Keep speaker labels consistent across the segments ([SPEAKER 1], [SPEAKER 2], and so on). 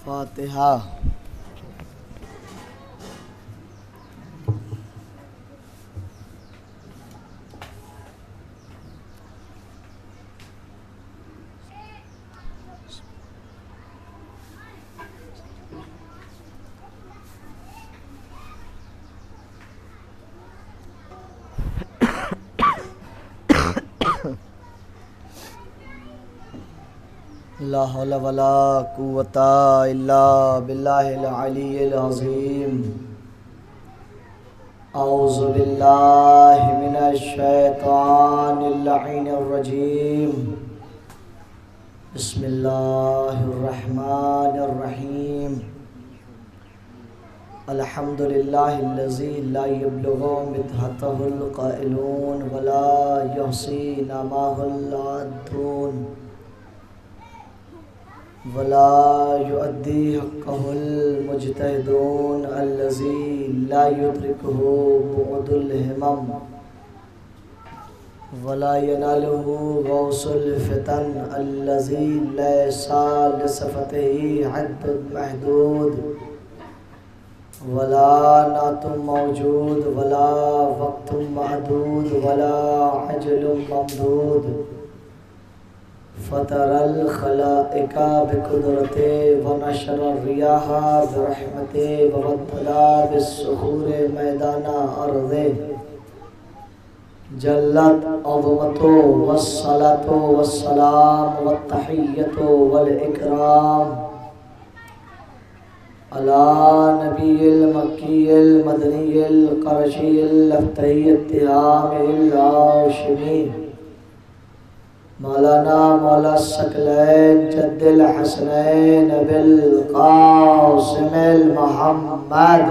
[SPEAKER 1] فاتحہ۔ لا حول ولا قوة الا باللہ العلی العظیم۔ اعوذ باللہ من الشیطان اللعین الرجیم۔ بسم اللہ الرحمن الرحیم۔ الحمد للہ الذی لا یبلغ مدحتہ القائلون ولا یحصی نعمہ العادون ولا يؤدي حقه المجتهدون الذي لا يدركه بعد الهمم ولا يناله غوص الفتن الذي ليس لصفته حد محدود ولا نعت موجود ولا وقت معدود ولا عجل ممدود فطر الخلائق بقدرته ونشر الرياح برحمته وبدل بالصخور ميدان أرضه جلت عظمته والصلاة والسلام والتحية والإكرام على نبي المكي المدني القرشي اللفتي التهامي الهاشمي مولانا مولا الثقلین جد الحسنین بالقاسم المحمد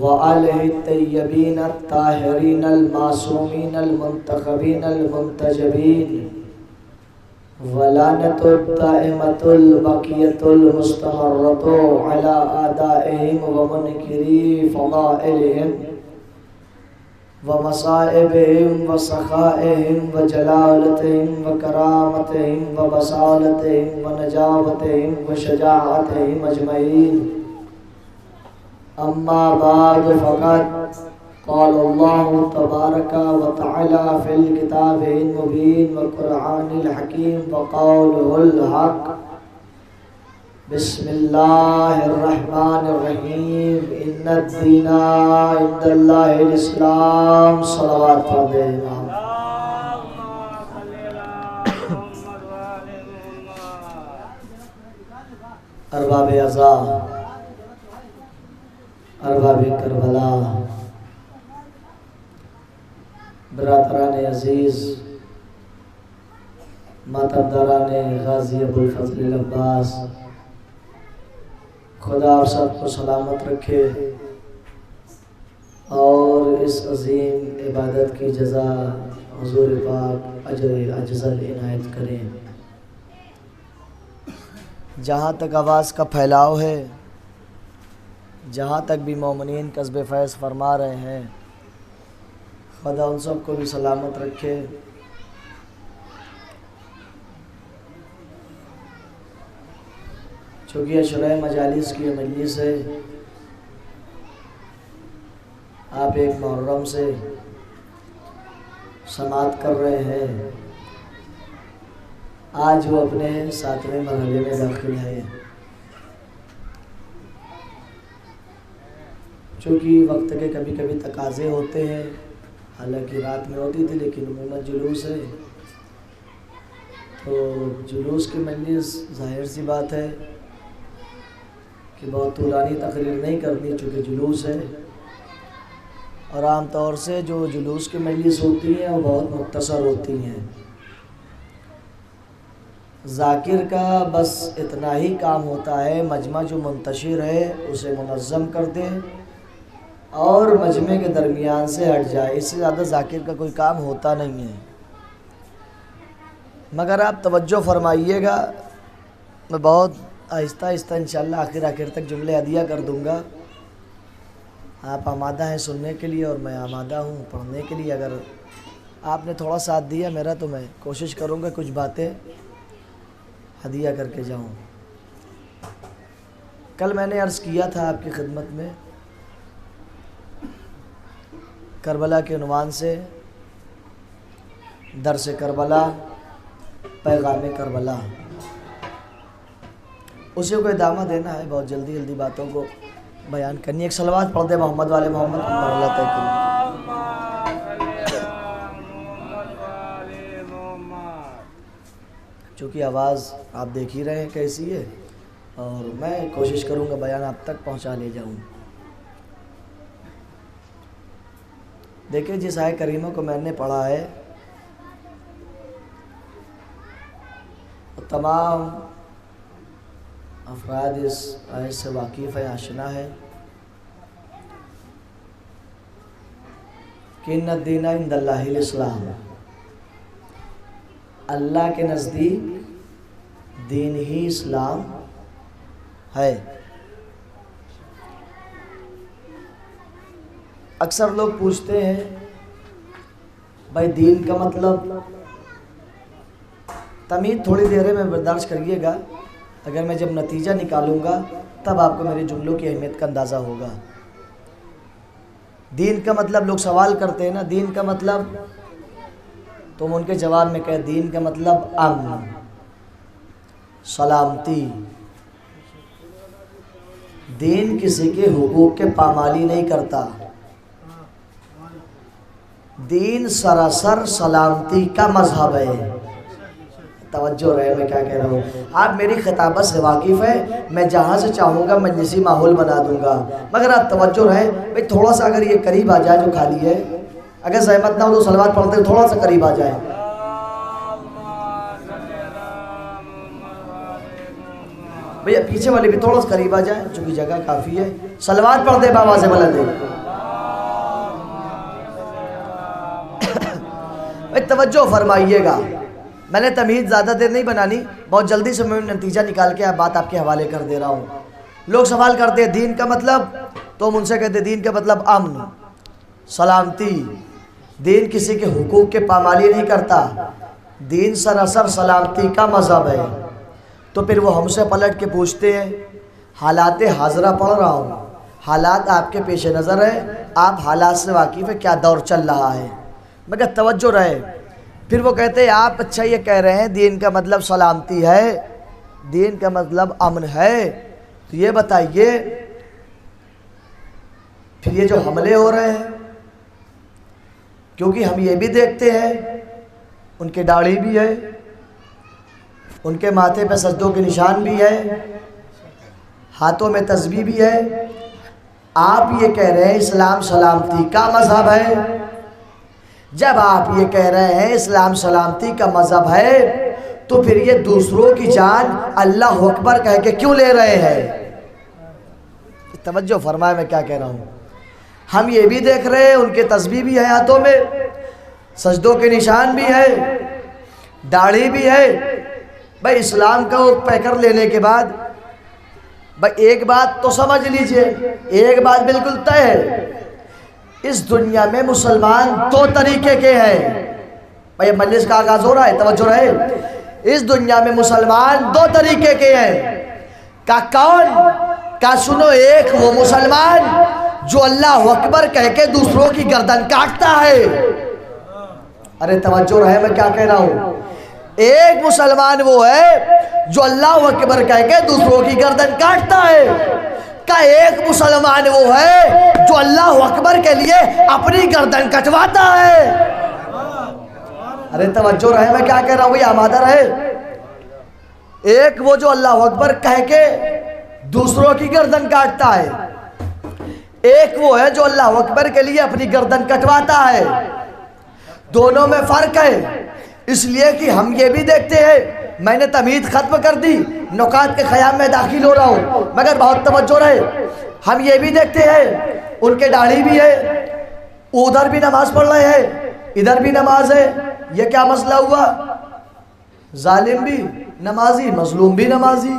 [SPEAKER 1] وآلہ الطیبین الطاہرین المعصومین المنتخبین المنتجبین ولعنۃ الدائمۃ الباقیۃ المستمرۃ علی اعدائہم ومنکری فضائلہم ومصائبهم وسخائهم وجلالتهم وكرامتهم وبصالتهم ونجاوتهم وشجاعتهم أجمعين أما بعد فقد قال الله تبارك وتعالى في الكتاب المبين والقرآن الحكيم وقوله الحق بسم اللہ الرحمن الرحیم ان الدین عند اللہ الاسلام صلوات پڑھ دے امام۔ ارباب عزا، ارباب کربلا، برادران عزیز، ماتمداران غازی ابوالفضل العباس، خدا آپ سب کو سلامت رکھے اور اس عظیم عبادت کی جزا حضور پاک اجر اجزل عنایت کریں۔ جہاں تک آواز کا پھیلاؤ ہے، جہاں تک بھی مومنین قصب فیض فرما رہے ہیں، خدا ان سب کو بھی سلامت رکھے۔ چونکہ اشرح مجالس کی یہ مجلس ہے، آپ ایک محرم سے سماعت کر رہے ہیں، آج وہ اپنے 7ویں مرحلے میں داخل ہے۔ چونکہ وقت کے کبھی کبھی تقاضے ہوتے ہیں، حالانکہ رات میں ہوتی تھی لیکن عموماً جلوس ہے، تو جلوس کی مجلس ظاہر سی بات ہے کہ بہت طولانی تقریر نہیں کرنی، چونکہ جلوس ہے، اور عام طور سے جو جلوس کی مجلس ہوتی ہیں وہ بہت مختصر ہوتی ہیں۔ ذاکر کا بس اتنا ہی کام ہوتا ہے مجمع جو منتشر ہے اسے منظم کر دے اور مجمع کے درمیان سے ہٹ جائے، اس سے زیادہ ذاکر کا کوئی کام ہوتا نہیں ہے۔ مگر آپ توجہ فرمائیے گا، میں بہت آہستہ آہستہ انشاءاللہ آخر تک جملے عدیہ کر دوں گا۔ آپ آمادہ ہیں سننے کے لیے اور میں آمادہ ہوں پڑھنے کے لیے، اگر آپ نے تھوڑا ساتھ دیا میرا، تو میں کوشش کروں گا کچھ باتیں ہدیہ کر کے جاؤں۔ کل میں نے عرض کیا تھا آپ کی خدمت میں، کربلا کے عنوان سے درس کربلا، پیغام کربلا، اسی کو ادامہ دینا ہے، بہت جلدی جلدی باتوں کو بیان کرنی۔ ایک صلوات پڑھ دے محمد والے محمد اللہ تعالی۔ چونکہ آواز آپ دیکھ ہی رہے ہیں کیسی ہے، اور میں کوشش کروں گا بیان آپ تک پہنچا لے جاؤں۔ دیکھیں جس آیت کریمہ کو میں نے پڑھا ہے، تمام افراد اس آیت سے واقف ہے، آشنا ہے کہ ان الدین عند اللہ الاسلام، اللہ کے نزدیک دین ہی اسلام ہے۔ اکثر لوگ پوچھتے ہیں بھائی دین کا مطلب، تمہید تھوڑی دیر میں برداشت کریے گا، اگر میں جب نتیجہ نکالوں گا تب آپ کو میرے جملوں کی اہمیت کا اندازہ ہوگا۔ دین کا مطلب لوگ سوال کرتے ہیں نا، دین کا مطلب، تم ان کے جواب میں کہے دین کا مطلب امن، سلامتی۔ دین کسی کے حقوق کے پامالی نہیں کرتا، دین سراسر سلامتی کا مذہب ہے۔ توجہ رہے میں کیا کہہ رہا ہوں، آپ میری خطابت سے واقف ہے، میں جہاں سے چاہوں گا مجلسی ماحول بنا دوں گا، مگر آپ توجہ رہے بھئی تھوڑا سا اگر یہ قریب آ جائے جو خالی ہے، اگر زحمت نہ ہو تو صلوات پڑھتے ہیں، تھوڑا سا قریب آ جائے۔ بھئی پیچھے والے بھی تھوڑا سا قریب آ جائے، چونکہ جگہ کافی ہے، صلوات پڑھ دے بابا سے بلند ہے۔ بھئی توجہ فرمائیے گا، میں نے تمہید زیادہ دیر نہیں بنانی، بہت جلدی سے میں نتیجہ نکال کے بات آپ کے حوالے کر دے رہا ہوں۔ لوگ سوال کرتے ہیں دین کا مطلب، تو ہم ان سے کہتے ہیں دین کا مطلب امن، سلامتی۔ دین کسی کے حقوق کے پامالی نہیں کرتا، دین سراسر سلامتی کا مذہب ہے۔ تو پھر وہ ہم سے پلٹ کے پوچھتے ہیں، حالات حاضرہ پڑھ رہا ہوں، حالات آپ کے پیش نظر ہے، آپ حالات سے واقف ہے، کیا دور چل رہا ہے، مگر توجہ رہے۔ پھر وہ کہتے ہیں آپ اچھا یہ کہہ رہے ہیں دین کا مطلب سلامتی ہے، دین کا مطلب امن ہے، تو یہ بتائیے پھر یہ جو حملے ہو رہے ہیں، کیونکہ ہم یہ بھی دیکھتے ہیں ان کے داڑھی بھی ہے، ان کے ماتھے پہ سجدوں کے نشان بھی ہے، ہاتھوں میں تسبیح بھی ہے، آپ یہ کہہ رہے ہیں اسلام سلامتی کا مذہب ہے۔ جب آپ یہ کہہ رہے ہیں اسلام سلامتی کا مذہب ہے، تو پھر یہ دوسروں کی جان اللہ اکبر کہہ کے کیوں لے رہے ہیں؟ توجہ فرمائے میں کیا کہہ رہا ہوں۔ ہم یہ بھی دیکھ رہے ہیں ان کے تسبیح بھی ہے، ہاتھوں میں سجدوں کے نشان بھی ہے، داڑھی بھی ہے۔ بھائی اسلام کا وہ پیکر لینے کے بعد بھائی ایک بات تو سمجھ لیجئے، ایک بات بالکل طے ہے، اس دنیا میں مسلمان دو طریقے کے ہیں۔ بھائی مجلس کا آغاز ہو رہا ہے، توجہ رہے، اس دنیا میں مسلمان دو طریقے کے ہیں۔ کون سنو، ایک وہ مسلمان جو اللہ اکبر کہہ کے دوسروں کی گردن کاٹتا ہے۔ ارے توجہ رہے میں کیا کہہ رہا ہوں، ایک مسلمان وہ ہے جو اللہ اکبر کہہ کے دوسروں کی گردن کاٹتا ہے، ایک مسلمان وہ ہے جو اللہ اکبر کے لیے اپنی گردن کٹواتا ہے۔ ارے توجہ رہے میں کیا کہہ رہا ہوں، بھئی آمادہ رہے۔ ایک وہ جو اللہ اکبر کہہ کے دوسروں کی گردن کاٹتا ہے، ایک وہ ہے جو اللہ اکبر کے لیے اپنی گردن کٹواتا ہے۔ دونوں میں فرق ہے، اس لیے کہ ہم یہ بھی دیکھتے ہیں، میں نے تمہید ختم کر دی، نکات کے خیام میں داخل ہو رہا ہوں، مگر بہت توجہ رہے، ہم یہ بھی دیکھتے ہیں ان کے داڑھی بھی ہے، ادھر بھی نماز پڑھ رہے ہیں، ادھر بھی نماز ہے۔ یہ کیا مسئلہ ہوا؟ ظالم بھی نمازی، مظلوم بھی نمازی،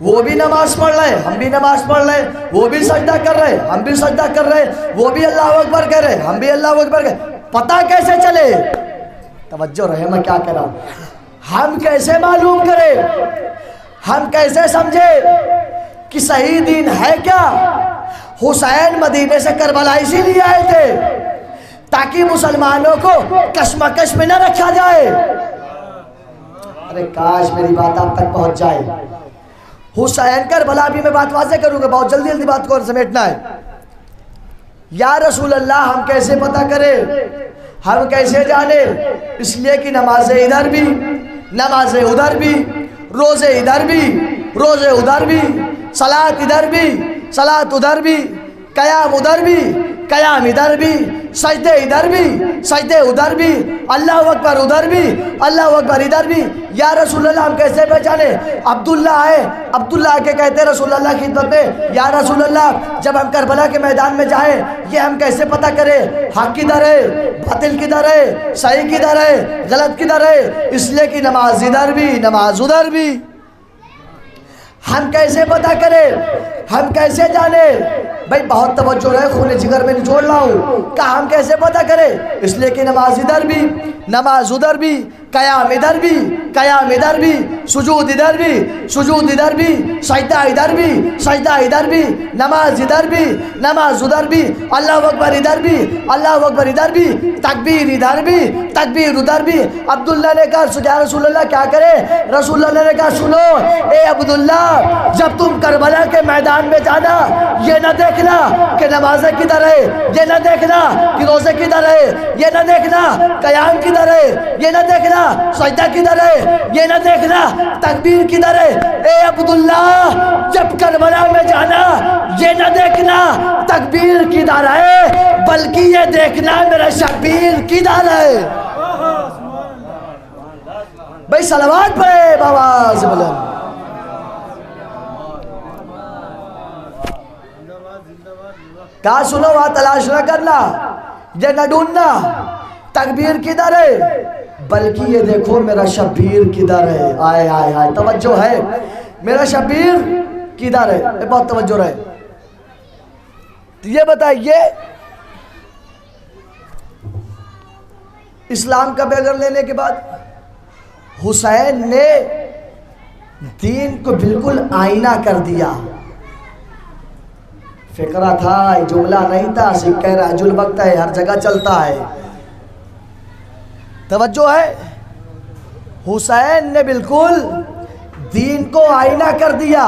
[SPEAKER 1] وہ بھی نماز پڑھ رہے، ہم بھی نماز پڑھ رہے، وہ بھی سجدہ کر رہے، ہم بھی سجدہ کر رہے، وہ بھی اللہ اکبر کہہ رہے، ہم بھی اللہ اکبر کہہ رہے۔ پتہ کیسے چلے؟ توجہ رہے میں کیا کہہ رہا ہوں. ہم کیسے معلوم کریں، ہم کیسے سمجھے کہ صحیح دین ہے کیا؟ حسین مدینے سے کربلا اسی لیے آئے تھے تاکہ مسلمانوں کو کشمکش میں نہ رکھا جائے. ارے کاش میری بات آپ تک پہنچ جائے. حسین کربلا بھی میں بات واضح کروں گا، بہت جلدی جلدی بات کو سمیٹنا ہے. یا رسول اللہ ہم کیسے پتہ کریں، ہم کیسے جانے؟ اس لیے کہ نماز ادھر بھی، نماز ادھر بھی، روزے ادھر بھی، روزے ادھر بھی، صلاۃ ادھر بھی، صلاۃ ادھر بھی، قیام ادھر بھی، قیام ادھر بھی، سجدے ادھر بھی، سجدے ادھر بھی، اللہ اکبر ادھر بھی، اللہ اکبر ادھر بھی. یا رسول اللہ ہم کیسے پہچانے؟ عبداللہ آئے، عبداللہ کے کہتے رسول اللہ کی خدمت میں، یا رسول اللہ جب ہم کربلا کے میدان میں جائیں یہ ہم کیسے پتہ کریں حق کدھر ہے، باطل کدھر ہے، صحیح کدھر ہے، غلط کدھر ہے؟ اس لیے کہ نماز ادھر بھی، نماز ادھر بھی. ہم کیسے پتہ کریں، ہم کیسے جانے؟ بھائی بہت توجہ رہے، خون جگر میں نچوڑ رہا ہوں کہ ہم کیسے پتہ کریں؟ اس لیے کہ نماز ادھر بھی، نماز ادھر بھی، قیام ادھر بھی، قیام ادھر بھی، سجود ادھر بھی، سجود ادھر بھی، سجدہ ادھر بھی، سجدہ ادھر بھی، نماز ادھر بھی، نماز ادھر بھی، اللہ اکبر ادھر بھی، اللہ اکبر ادھر بھی، تکبیر ادھر بھی، تکبیر ادھر بھی. عبداللہ نے کہا یا رسول اللہ کیا کرے؟ رسول اللہ نے کہا سنو اے عبداللہ، جب تم کربلا کے میدان میں جانا یہ نہ دیکھنا کہ نمازیں کدھر ہے، یہ نہ دیکھنا کہ روزے کدھر ہے، یہ نہ دیکھنا قیام کدھر ہے، یہ نہ دیکھنا سجدہ کدھر ہے، یہ نہ دیکھنا تکبیر کدھر ہے. اے عبداللہ جب کربلا میں جانا یہ نہ دیکھنا تکبیر کدھر ہے بلکہ یہ دیکھنا میرا شبیر کدھر ہے. بھائی صلوات پڑھے بآواز بلند. کہا سنو وہاں تلاش نہ کرنا، یہ نہ ڈھونڈنا تکبیر کدھر ہے بلکہ یہ دیکھو میرا شبیر کدھر ہے. آئے آئے آئے توجہ ہے، میرا شبیر کدھر ہے. بہت توجہ رہے. یہ بتائیے اسلام کا بیگر لینے کے بعد حسین نے دین کو بالکل آئینہ کر دیا. فقرہ تھا، جملہ نہیں تھا، سکہ رہج الوقت ہے، ہر جگہ چلتا ہے. توجہ ہے، حسین نے بالکل دین کو آئینہ کر دیا.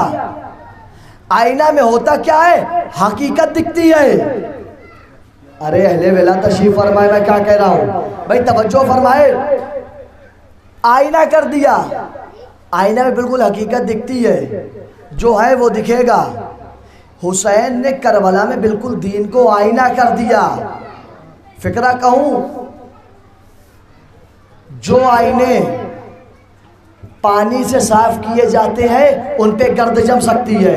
[SPEAKER 1] آئینہ میں ہوتا کیا ہے؟ حقیقت دکھتی ہے. ارے اہل ولا تشریف فرمائے، میں کیا کہہ رہا ہوں بھائی توجہ فرمائے. آئینہ کر دیا، آئینہ میں بالکل حقیقت دکھتی ہے، جو ہے وہ دکھے گا. حسین نے کربلا میں بالکل دین کو آئینہ کر دیا. فقرہ کہوں، جو آئینے پانی سے صاف کیے جاتے ہیں ان پہ گرد جم سکتی ہے.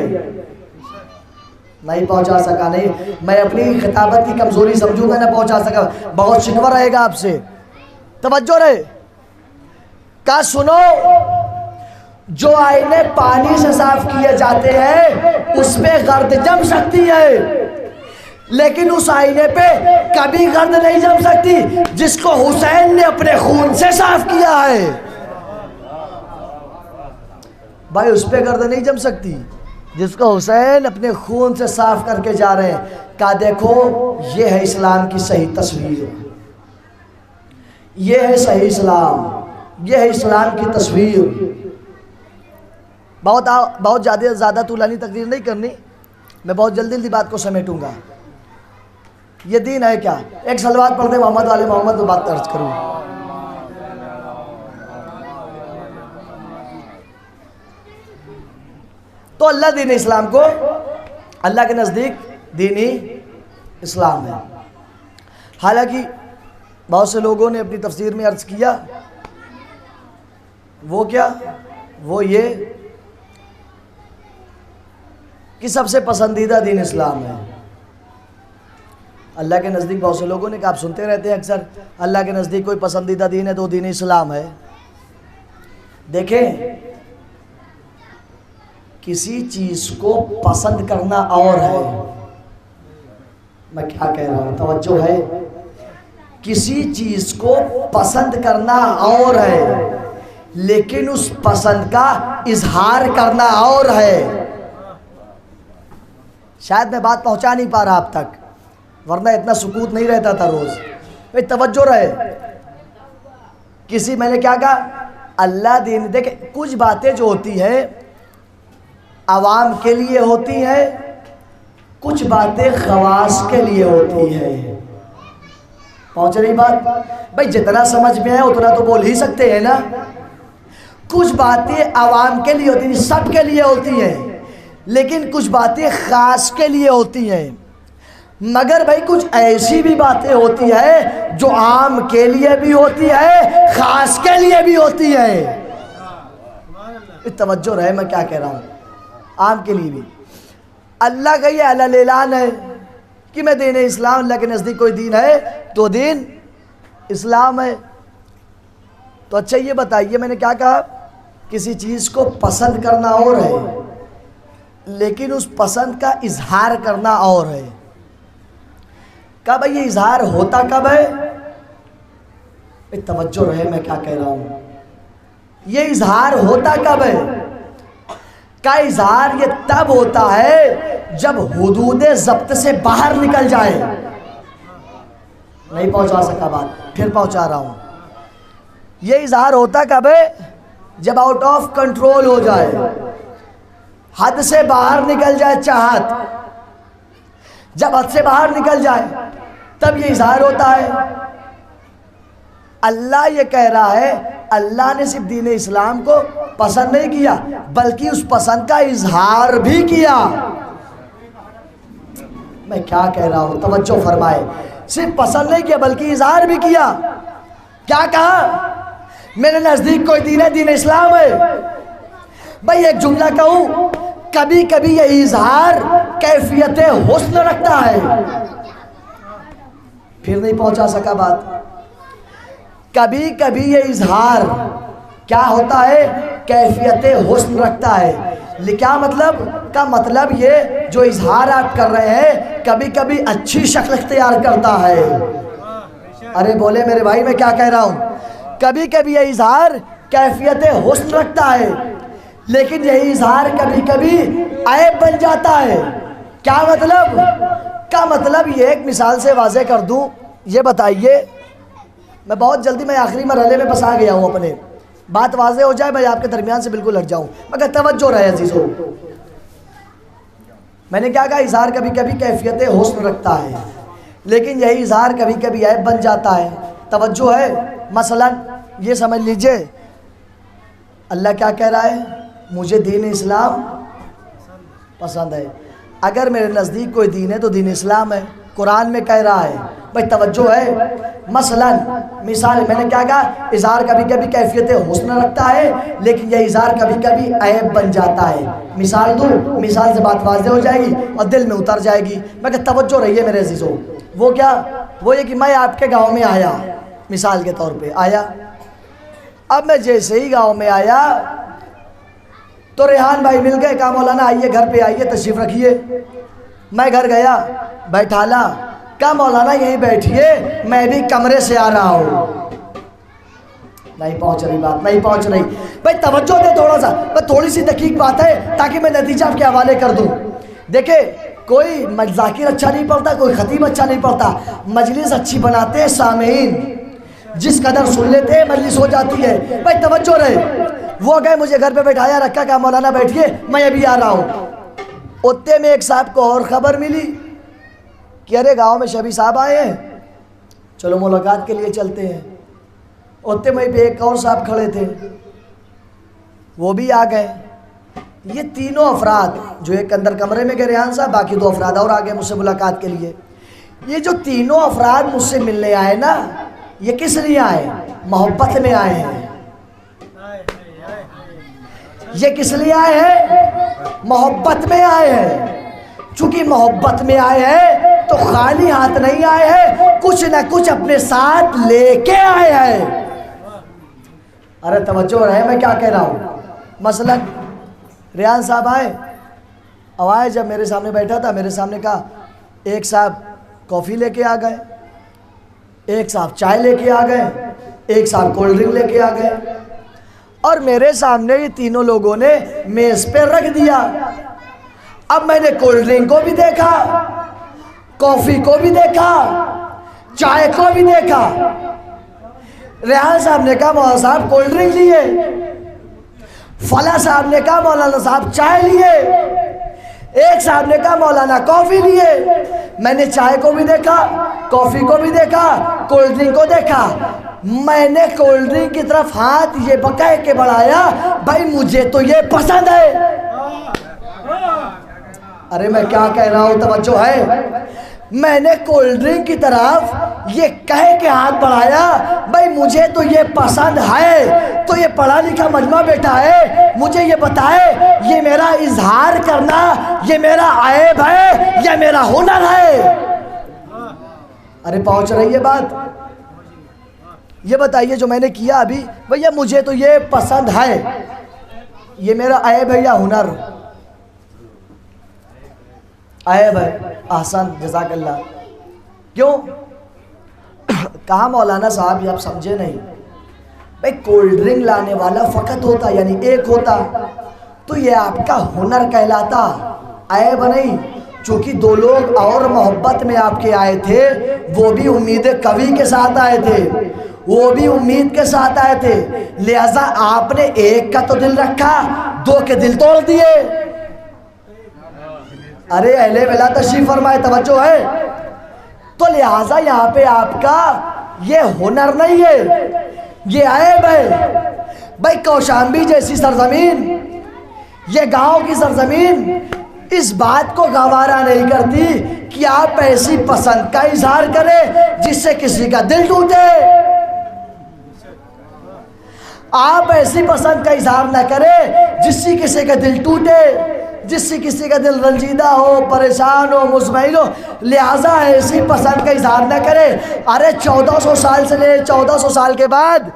[SPEAKER 1] نہیں پہنچا سکا، نہیں میں اپنی خطابت کی کمزوری سمجھوں گا، نہ پہنچا سکا، بہت شکوہ رہے گا آپ سے. توجہ رہے. کہا سنو جو آئینے پانی سے صاف کیے جاتے ہیں اس پہ گرد جم سکتی ہے، لیکن اس آئینے پہ کبھی گرد نہیں جم سکتی جس کو حسین نے اپنے خون سے صاف کیا ہے. بھائی اس پہ گرد نہیں جم سکتی جس کو حسین اپنے خون سے صاف کر کے جا رہے ہیں. کہا دیکھو یہ ہے اسلام کی صحیح تصویر، یہ ہے صحیح اسلام، یہ ہے اسلام کی تصویر. بہت زیادہ طولانی تقریر نہیں کرنی، میں بہت جلدی جلدی بات کو سمیٹوں گا. یہ دین ہے کیا؟ ایک صلوات پڑھ دیں محمد والے محمد، میں بات عرض کروں. تو اللہ دین اسلام کو اللہ کے نزدیک دینی اسلام ہے. حالانکہ بہت سے لوگوں نے اپنی تفسیر میں عرض کیا وہ کیا، وہ یہ کہ سب سے پسندیدہ دین اسلام ہے. اللہ کے نزدیک بہت سے لوگوں نے کہا، آپ سنتے رہتے ہیں اکثر اللہ کے نزدیک کوئی پسندیدہ دین ہے تو دین اسلام ہے. دیکھیں کسی چیز کو پسند کرنا اور ہے، میں کیا کہہ رہا ہوں توجہ ہے، کسی چیز کو پسند کرنا اور ہے لیکن اس پسند کا اظہار کرنا اور ہے۔ شاید میں بات پہنچا نہیں پا رہا اب تک، ورنہ اتنا سکوت نہیں رہتا تھا روز۔ بھئی توجہ رہے، میں نے کیا کہا؟ اللہ دین۔ دیکھیں کچھ باتیں جو ہوتی ہیں عوام کے لیے ہوتی ہیں، کچھ باتیں خواص کے لیے ہوتی ہیں۔ پہنچ رہی بات؟ بھئی جتنا سمجھ میں ہے اتنا تو بول ہی سکتے ہیں نا۔ کچھ باتیں عوام کے لیے ہوتی ہیں، سب کے لیے ہوتی ہیں، لیکن کچھ باتیں خاص کے لیے ہوتی ہیں۔ مگر بھئی کچھ ایسی بھی باتیں ہوتی ہیں جو عام کے لیے بھی ہوتی ہے، خاص کے لیے بھی ہوتی ہے۔ توجہ رہے میں کیا کہہ رہا ہوں۔ عام کے لیے بھی اللہ کا یہ اعلان ہے کہ میں دین اسلام، اللہ کے نزدیک کوئی دین ہے تو دین اسلام ہے۔ تو اچھا یہ بتائیے، میں نے کیا کہا؟ کسی چیز کو پسند کرنا اور ہے لیکن اس پسند کا اظہار کرنا اور ہے۔ کب یہ اظہار ہوتا کب ہے؟ توجہ رہے میں کیا کہہ رہا ہوں۔ یہ اظہار ہوتا کب ہے؟ کا اظہار یہ تب ہوتا ہے جب حدود ضبط سے باہر نکل جائے۔ نہیں پہنچا سکا بات، پھر پہنچا رہا ہوں۔ یہ اظہار ہوتا کب ہے؟ جب آؤٹ آف کنٹرول ہو جائے، حد سے باہر نکل جائے چاہت۔ جب حد سے باہر نکل جائے تب یہ اظہار ہوتا ہے۔ اللہ یہ کہہ رہا ہے، اللہ نے صرف دین اسلام کو پسند نہیں کیا بلکہ اس پسند کا اظہار بھی کیا۔ میں کیا کہہ رہا ہوں، توجہ فرمائے۔ صرف پسند نہیں کیا بلکہ اظہار بھی کیا۔ کیا کہا؟ میرے نزدیک کوئی دین ہے، دین اسلام ہے۔ بھئی ایک جملہ کہوں، کبھی کبھی یہ اظہار کیفیت حسن رکھتا ہے۔ پھر نہیں پہنچا سکا بات۔ کبھی کبھی یہ اظہار کیا ہوتا ہے؟ کیفیت حسن رکھتا ہے۔ کیا مطلب؟ کا مطلب یہ جو اظہار آپ کر رہے ہیں کبھی کبھی اچھی شکل اختیار کرتا ہے۔ ارے بولے میرے بھائی، میں کیا کہہ رہا ہوں؟ کبھی کبھی یہ اظہار کیفیت حسن رکھتا ہے لیکن یہی اظہار کبھی کبھی عیب بن جاتا ہے۔ کیا مطلب؟ کا مطلب یہ ایک مثال سے واضح کر دوں۔ یہ بتائیے، میں بہت جلدی میں آخری مرحلے میں بس آ گیا ہوں، اپنے بات واضح ہو جائے میں آپ کے درمیان سے بالکل ہٹ جاؤں، مگر توجہ رہے عزیزو۔ میں نے کیا کہا؟ اظہار کبھی کبھی کیفیت حسن رکھتا ہے لیکن یہی اظہار کبھی کبھی عیب بن جاتا ہے۔ توجہ ہے؟ مثلا یہ سمجھ لیجئے، اللہ کیا کہہ رہا ہے؟ مجھے دین اسلام پسند ہے۔ اگر میرے نزدیک کوئی دین ہے تو دین اسلام ہے، قرآن میں کہہ رہا ہے۔ بھئی توجہ ہے؟ مثلا مثال میں نے کیا کہا؟ اظہار کبھی کبھی کیفیت حسن رکھتا ہے لیکن یہ اظہار کبھی کبھی عیب بن جاتا ہے۔ مثال دوں، مثال سے بات واضح ہو جائے گی اور دل میں اتر جائے گی، مگر توجہ رہیے میرے عزیزوں۔ وہ کیا؟ وہ یہ کہ میں آپ کے گاؤں میں آیا، مثال کے طور پہ آیا۔ اب میں جیسے ہی گاؤں میں آیا تو ریحان بھائی مل گئے، کہا مولانا آئیے گھر پہ آئیے، تشریف رکھیے۔ میں گھر گیا، بیٹھالا، کہا مولانا یہیں بیٹھیے، میں بھی کمرے سے آ رہا ہوں۔ نہیں پہنچ رہی بات، نہیں پہنچ رہی۔ بھائی توجہ دے تھوڑا سا، تھوڑی سی دقیق بات ہے تاکہ میں نتیجہ آپ کے حوالے کر دوں۔ دیکھیں کوئی ذاکر اچھا نہیں پڑھتا، کوئی خطیب اچھا نہیں پڑھتا، مجلس اچھی بناتے ہیں سامعین، جس قدر سن لیتے ہیں مجلس ہو جاتی ہے۔ بھائی توجہ رہے، وہ گئے مجھے گھر پہ بیٹھایا رکھا، کہا مولانا بیٹھیے میں ابھی آ رہا ہوں۔ اتنے میں ایک صاحب کو اور خبر ملی کہ ارے گاؤں میں شبی صاحب آئے ہیں، چلو ملاقات کے لیے چلتے ہیں۔ اتنے میں پہ ایک اور صاحب کھڑے تھے، وہ بھی آ گئے۔ یہ تینوں افراد جو ایک اندر کمرے میں گئے ریحان صاحب، باقی دو افراد اور آ گئے مجھ سے ملاقات کے لیے۔ یہ جو تینوں افراد مجھ سے ملنے آئے نا، یہ کس لیے آئے؟ محبت میں آئے ہیں۔ یہ کس لیے آئے ہیں؟ محبت میں آئے ہیں۔ چونکہ محبت میں آئے ہیں تو خالی ہاتھ نہیں آئے ہیں، کچھ نہ کچھ اپنے ساتھ لے کے آئے ہیں۔ ارے توجہ رہے میں کیا کہہ رہا ہوں۔ مثلا ریحان صاحب آئے، اب آئے جب میرے سامنے بیٹھا تھا، میرے سامنے کہا ایک صاحب کافی لے کے آ گئے، ایک صاحب چائے لے کے آ گئے، ایک صاحب کولڈ ڈرنک لے کے آ گئے، اور میرے سامنے یہ تینوں لوگوں نے میز پہ رکھ دیا۔ اب میں نے کولڈ ڈرنک کو بھی دیکھا، کافی کو بھی دیکھا، چائے کو بھی دیکھا۔ ریحان صاحب نے کہا مولانا صاحب کولڈ ڈرنک لیے، فلاں صاحب نے کہا مولانا صاحب چائے لیے، ایک صاحب نے کہا مولانا کافی لیے۔ میں نے چائے کو بھی دیکھا، کافی کو بھی دیکھا، کولڈ ڈرنک کو دیکھا۔ میں نے کولڈ ڈرنک کی طرف ہاتھ یہ بکہ کے بڑھایا، بھائی مجھے تو یہ پسند ہے۔ ارے میں کیا کہہ رہا ہوں، توجہ ہے؟ میں نے کولڈ ڈرنک کی طرف یہ کہہ کے ہاتھ بڑھایا، بھائی مجھے تو یہ پسند ہے۔ تو یہ پڑھا لکھا مجمع بیٹھا ہے، مجھے یہ بتائے یہ میرا اظہار کرنا یہ میرا عیب ہے یا میرا ہنر ہے؟ ارے پہنچ رہی ہے بات؟ یہ بتائیے جو میں نے کیا ابھی، بھیا مجھے تو یہ پسند ہے، یہ میرا عیب ہے یا ہنر؟ عیب ہے۔ احسن، جزاک اللہ۔ کیوں؟ کہا مولانا صاحب یہ آپ سمجھے نہیں، بھئی کولڈ ڈرنک لانے والا فقط ہوتا، یعنی ایک ہوتا تو یہ آپ کا ہنر کہلاتا، عیب نہیں۔ چونکہ دو لوگ اور محبت میں آپ کے آئے تھے، وہ بھی امید قوی کے ساتھ آئے تھے، وہ بھی امید کے ساتھ آئے تھے، لہذا آپ نے ایک کا تو دل رکھا، دو کے دل توڑ دیے۔ ارے اہل ولا تشریف فرمائے، توجہ ہے؟ تو لہٰذا یہاں پہ آپ کا یہ ہنر نہیں ہے، یہ عیب ہے۔ بھائی کوشامبی جیسی سرزمین، یہ گاؤں کی سرزمین اس بات کو گوارا نہیں کرتی کہ آپ ایسی پسند کا اظہار کریں جس سے کسی کا دل ٹوٹے۔ آپ ایسی پسند کا اظہار نہ کریں جس سے کسی کا دل ٹوٹے، جس سے کسی کا دل رنجیدہ ہو، پریشان ہو، مطمئن ہو، لہٰذا ایسی پسند کا اظہار نہ کرے۔ ارے 1400 سال سے لے 1400 سال کے بعد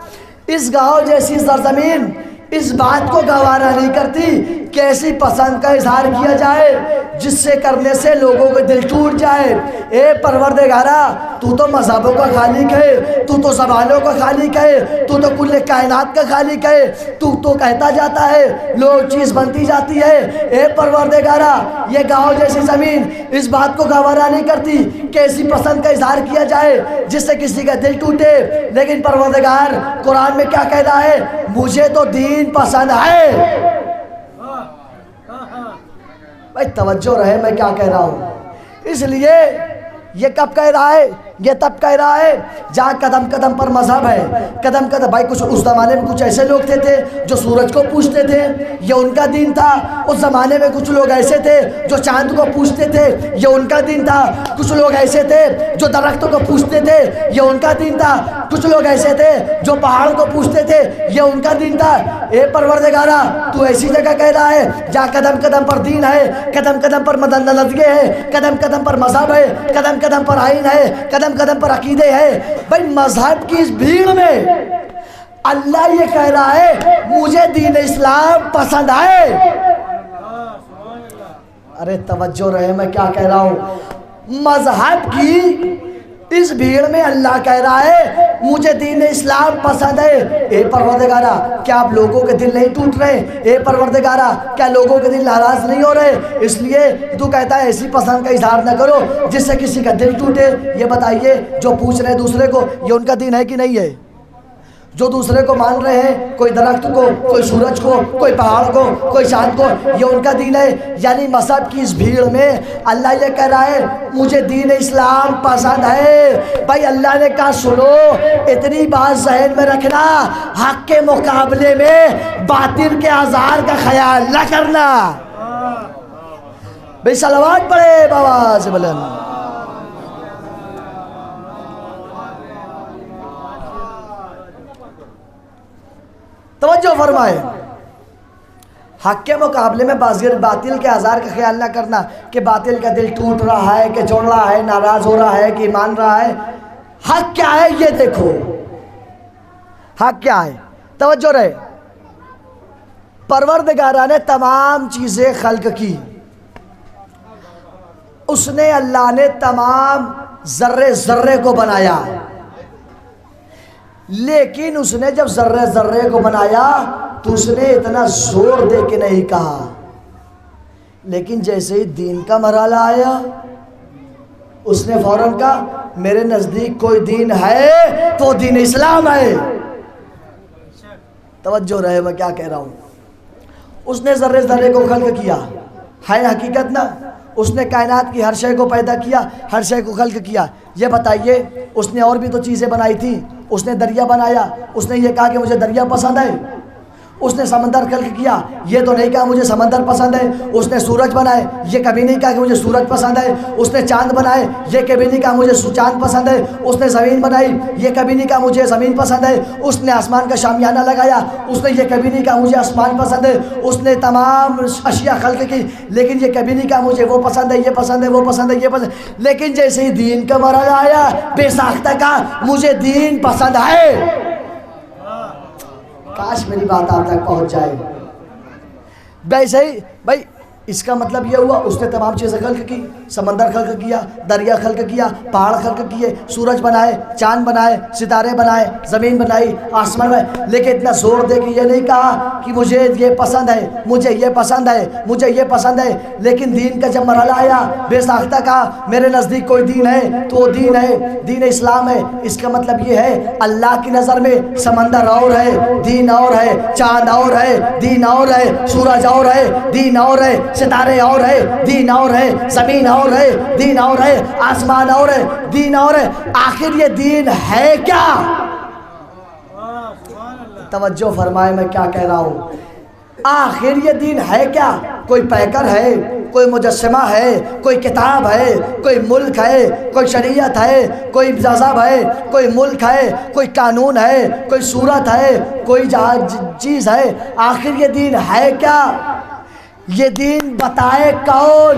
[SPEAKER 1] اس گاؤں جیسی سرزمین اس بات کو گوارا نہیں کرتی کہ ایسی پسند کا اظہار کیا جائے جس سے کرنے سے لوگوں کے دل ٹوٹ جائے۔ اے پروردگارا، تو تو مذہبوں کا خالق ہے، تو تو زبانوں کا خالق ہے، تو تو کل کائنات کا خالق ہے، تو تو کہتا جاتا ہے لوگ چیز بنتی جاتی ہے۔ اے پروردگارا، یہ گاؤں جیسی زمین اس بات کو گوارا نہیں کرتی کہ ایسی پسند کا اظہار کیا جائے جس سے کسی کا دل ٹوٹے، لیکن پروردگار قرآن میں کیا کہتا ہے؟ مجھے تو دین پسند ہے۔ بھائی توجہ رہے میں کیا کہہ رہا ہوں۔ اس لیے یہ کب کہہ رہا ہے؟ یہ تب کہہ رہا ہے جہاں قدم قدم پر مذہب ہے، قدم قدم۔ بھائی کچھ اس زمانے میں کچھ ایسے لوگ تھے جو سورج کو پوجتے تھے، یہ ان کا دین تھا۔ اس زمانے میں کچھ لوگ ایسے تھے جو چاند کو پوجتے تھے، یہ ان کا دین تھا۔ کچھ لوگ ایسے تھے جو درختوں کو پوجتے تھے، یہ ان کا دین تھا۔ کچھ لوگ ایسے تھے جو پہاڑ کو پوجتے تھے، یہ ان کا دین تھا۔ اے پروردگارا، تو ایسی جگہ کہہ رہا ہے جہاں قدم قدم پر دین ہے، قدم قدم پر مدن نظریے ہے، قدم قدم پر مذہب ہے، قدم قدم پر آئین ہے، قدم قدم پر عقیدے ہے۔ بھائی مذہب کی اس بھیڑ میں اللہ یہ کہہ رہا ہے مجھے دین اسلام پسند ہے۔ ارے توجہ رہے میں کیا کہہ رہا ہوں۔ مذہب کی اس بھیڑ میں اللہ کہہ رہا ہے مجھے دین اسلام پسند ہے۔ اے پروردگارا، کیا آپ لوگوں کے دل نہیں ٹوٹ رہے؟ اے پروردگارا، کیا لوگوں کے دل ناراض نہیں ہو رہے؟ اس لیے تو کہتا ہے ایسی پسند کا اظہار نہ کرو جس سے کسی کا دل ٹوٹے۔ یہ بتائیے جو پوچھ رہے دوسرے کو، یہ ان کا دین ہے کہ نہیں ہے؟ جو دوسرے کو مان رہے ہیں، کوئی درخت کو، کوئی سورج کو، کوئی پہاڑ کو، کوئی چاند کو، یہ ان کا دین ہے؟ یعنی مذہب کی اس بھیڑ میں اللہ یہ کہہ رہا ہے مجھے دین اسلام پسند ہے۔ بھائی اللہ نے کہا سنو، اتنی بات ذہن میں رکھنا، حق کے مقابلے میں باطل کے اظہار کا خیال نہ کرنا۔ بھائی صلوات پڑھے بآواز بلند۔ توجہ فرمائے، حق کے مقابلے میں باطل کے اظہار کا خیال نہ کرنا کہ باطل کا دل ٹوٹ رہا ہے، کہ جوڑ رہا ہے، ناراض ہو رہا ہے، کہ مان رہا ہے۔ حق کیا ہے یہ دیکھو، حق کیا ہے؟ توجہ رہے، پروردگارہ نے تمام چیزیں خلق کی، اس نے اللہ نے تمام ذرے ذرے کو بنایا، لیکن اس نے جب ذرے ذرے کو بنایا تو اس نے اتنا زور دے کے نہیں کہا، لیکن جیسے ہی دین کا مرحلہ آیا اس نے فوراً کہا میرے نزدیک کوئی دین ہے تو دین اسلام ہے۔ توجہ رہے میں کیا کہہ رہا ہوں۔ اس نے ذرے ذرے کو خلق کیا، ہے حقیقت نا، اس نے کائنات کی ہر شے کو پیدا کیا، ہر شے کو خلق کیا۔ یہ بتائیے اس نے اور بھی تو چیزیں بنائی تھیں، اس نے دریا بنایا، اس نے یہ کہا کہ مجھے دریا پسند ہے۔ اس نے سمندر خلق کیا، یہ تو نہیں کہا مجھے سمندر پسند ہے۔ اس نے سورج بنائے، یہ کبھی نہیں کہا کہ مجھے سورج پسند ہے۔ اس نے چاند بنائے، یہ کبھی نہیں کہا مجھے چاند پسند ہے۔ اس نے زمین بنائی، یہ کبھی نہیں کہا مجھے زمین پسند ہے۔ اس نے آسمان کا شامیانہ لگایا، اس نے یہ کبھی نہیں کہا مجھے آسمان پسند ہے۔ اس نے تمام اشیاء خلق کی، لیکن یہ کبھی نہیں کہا مجھے وہ پسند ہے، یہ پسند ہے، وہ پسند ہے، یہ پسند ہے۔ لیکن جیسے ہی دین کا مرحلہ آیا بے ساختہ کہا مجھے دین پسند ہے۔ کاش میری بات آپ تک پہنچ جائے۔ ویسے ہی بھائی اس کا مطلب یہ ہوا اس نے تمام چیزیں خلق کی، سمندر خلق کیا، دریا خلق کیا، پہاڑ خلق کیے، سورج بنائے، چاند بنائے، ستارے بنائے، زمین بنائی، آسمان بنائے، لیکن اتنا زور دے کے یہ نہیں کہا کہ مجھے یہ پسند ہے، مجھے یہ پسند ہے، مجھے یہ پسند ہے۔ لیکن دین کا جب مرحلہ آیا بے ساختہ کہا میرے نزدیک کوئی دین ہے تو وہ دین ہے، دین اسلام ہے۔ اس کا مطلب یہ ہے اللہ کی نظر میں سمندر اور ہے، دین اور ہے، چاند اور ہے، دین اور ہے، سورج اور ہے، دین اور ہے، ستارے اور ہے، دین اور ہے، زمین اور ہے، دین اور ہے، آسمان اور ہے، دین اور ہے۔ آخر یہ دین ہے کیا؟ توجہ فرمائے میں کیا کہہ رہا ہوں۔ آخر یہ دین ہے کیا؟ کوئی پیکر ہے، کوئی مجسمہ ہے، کوئی کتاب ہے، کوئی ملک ہے، کوئی شریعت ہے، کوئی مذہب ہے، کوئی ملک ہے، کوئی قانون ہے، کوئی صورت ہے، کوئی چیز ہے۔ آخر یہ دین ہے کیا؟ یہ دین بتائے کون؟